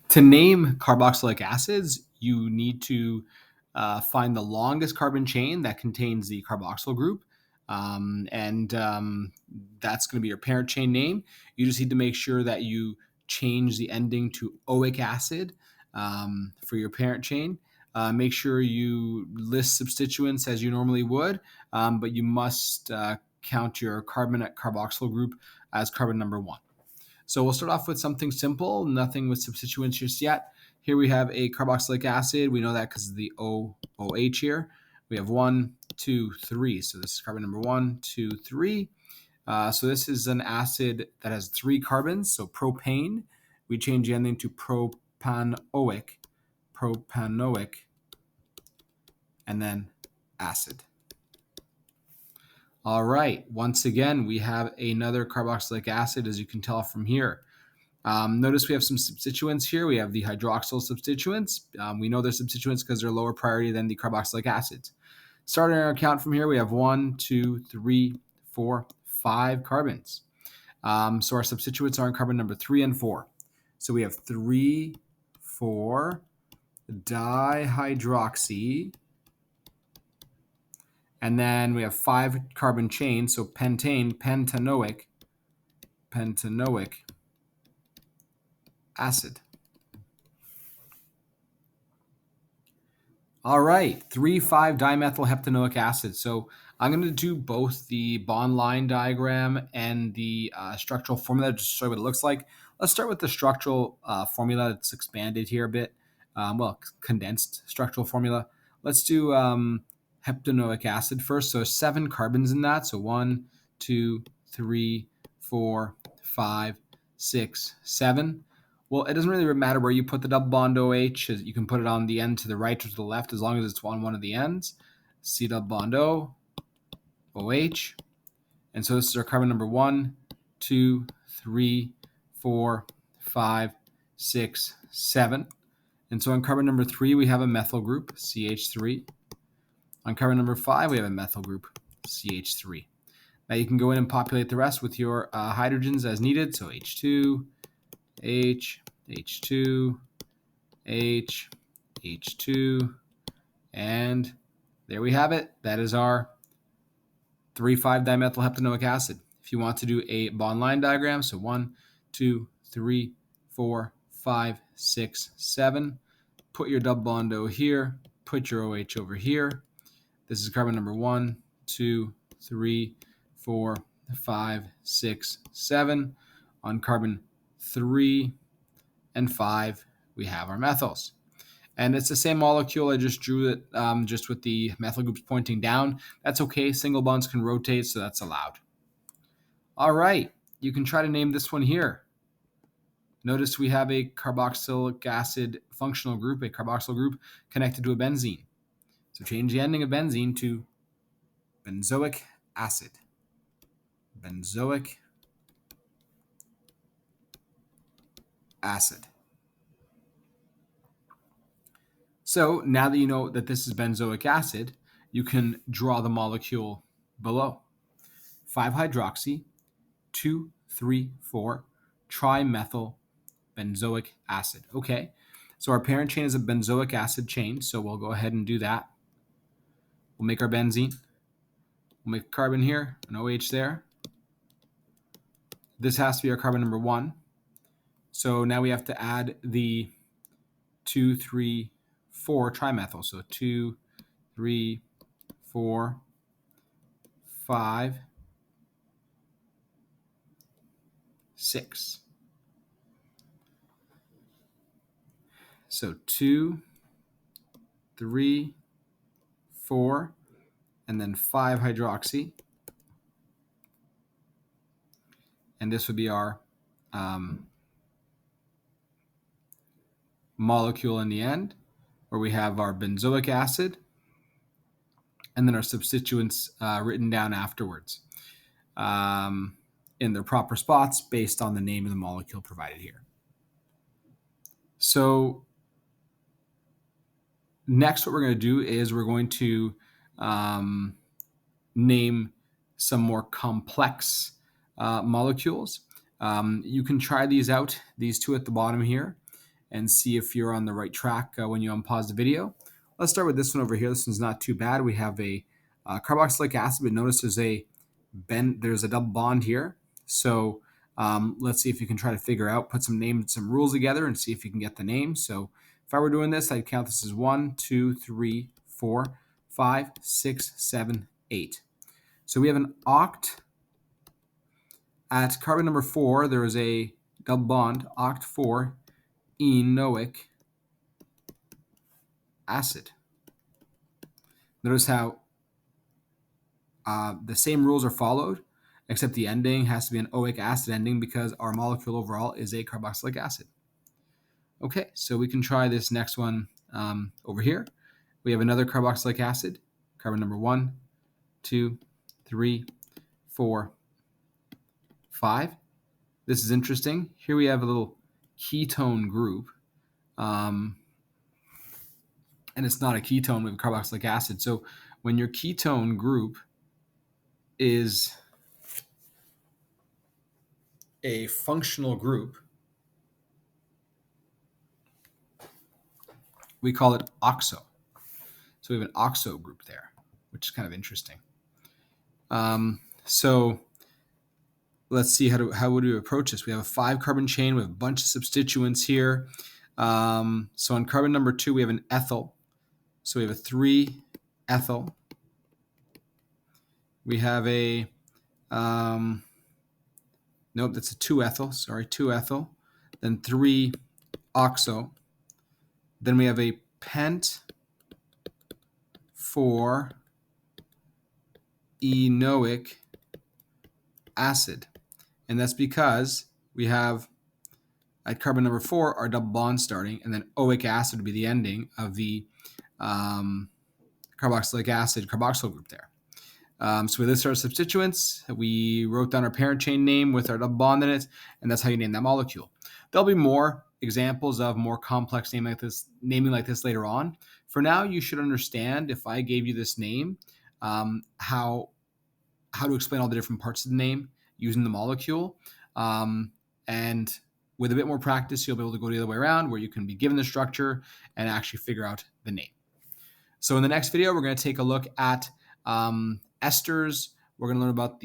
To name carboxylic acids, you need to find the longest carbon chain that contains the carboxyl group. And that's going to be your parent chain name. You just need to make sure that you change the ending to oic acid for your parent chain. Make sure you list substituents as you normally would, but you must count your carbon at carboxyl group as carbon number 1. So we'll start off with something simple, nothing with substituents just yet. Here we have a carboxylic acid. We know that because of the OH here. We have 1, 2, 3. So this is carbon number 1, 2, 3. So this is an acid that has 3 carbons. So propane, we change the ending to propanoic, and then acid. All right, once again, we have another carboxylic acid, as you can tell from here. Notice we have some substituents here. We have the hydroxyl substituents. We know they're substituents because they're lower priority than the carboxylic acids. Starting our count from here, we have 1, 2, 3, 4, 5 carbons. So our substituents are in carbon number 3 and 4. So we have 3, 4 dihydroxy, and then we have 5 carbon chains, so pentane, pentanoic acid. All right, 3,5-dimethyl-heptanoic acid. So I'm going to do both the bond line diagram and the structural formula just to show you what it looks like. Let's start with the structural formula that's expanded here a bit. Condensed structural formula. Let's do heptanoic acid first. So 7 carbons in that. So 1, 2, 3, 4, 5, 6, 7. Well, it doesn't really matter where you put the double bond OH. You can put it on the end to the right or to the left as long as it's on one of the ends. C double bond O, OH. And so this is our carbon number 1, 2, 3, 4, 5, 6, 7. And so on carbon number 3, we have a methyl group, CH3. On carbon number 5, we have a methyl group, CH3. Now you can go in and populate the rest with your hydrogens as needed. So H2, H, H2, H, H2, and there we have it. That is our 3,5-dimethylheptanoic acid. If you want to do a bond line diagram, so 1, 2, 3, 4, 5, 6, 7, put your double bond O here, put your OH over here. This is carbon number 1, 2, 3, 4, 5, 6, 7. On carbon 3 and 5, we have our methyls. And it's the same molecule. I just drew it just with the methyl groups pointing down. That's okay. Single bonds can rotate, so that's allowed. All right. You can try to name this one here. Notice we have a carboxylic acid functional group, a carboxyl group connected to a benzene. So change the ending of benzene to benzoic acid. Benzoic acid. So now that you know that this is benzoic acid, you can draw the molecule below. 5-hydroxy, 2, 3, 4, trimethyl benzoic acid. Okay, so our parent chain is a benzoic acid chain, so we'll go ahead and do that. We'll make our benzene. We'll make a carbon here, an OH there. This has to be our carbon number 1. So now we have to add the 2, 3, 4 trimethyl. So 2, 3, 4, 5, 6. So 2, 3, 4, and then 5-hydroxy. And this would be our molecule in the end, where we have our benzoic acid and then our substituents written down afterwards in their proper spots based on the name of the molecule provided here. So next, what we're going to do is we're going to name some more complex molecules. You can try these out, these two at the bottom here. and see if you're on the right track when you unpause the video. Let's start with this one over here. This one's not too bad. We have a carboxylic acid, but notice there's a double bond here. So let's see if you can try to figure out, put some rules together and see if you can get the name. So if I were doing this, I'd count this as 1, 2, 3, 4, 5, 6, 7, 8. So we have an oct. At carbon number 4, there is a double bond, oct 4, enoic acid. Notice how the same rules are followed, except the ending has to be an oic acid ending because our molecule overall is a carboxylic acid. Okay, so we can try this next one over here. We have another carboxylic acid, carbon number 1, 2, 3, 4, 5. This is interesting. Here we have a little ketone group. And it's not a ketone with carboxylic acid. So when your ketone group is a functional group, we call it oxo. So we have an oxo group there, which is kind of interesting. So let's see how would we approach this. We have a 5-carbon chain with a bunch of substituents here. So on carbon number 2, we have an ethyl. So we have a 3-ethyl. We have a, nope, that's a 2-ethyl, sorry, 2-ethyl. Then 3-oxo. Then we have a pent 4-enoic acid. And that's because we have at carbon number 4 our double bond starting, and then oic acid would be the ending of the carboxylic acid carboxyl group there. So we list our substituents. We wrote down our parent chain name with our double bond in it, and that's how you name that molecule. There'll be more examples of more complex naming like this later on. For now, you should understand, if I gave you this name, how to explain all the different parts of the name using the molecule. And with a bit more practice, you'll be able to go the other way around, where you can be given the structure and actually figure out the name. So in the next video, we're going to take a look at esters. We're going to learn about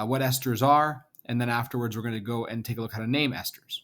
what esters are, and then afterwards, we're going to go and take a look at how to name esters.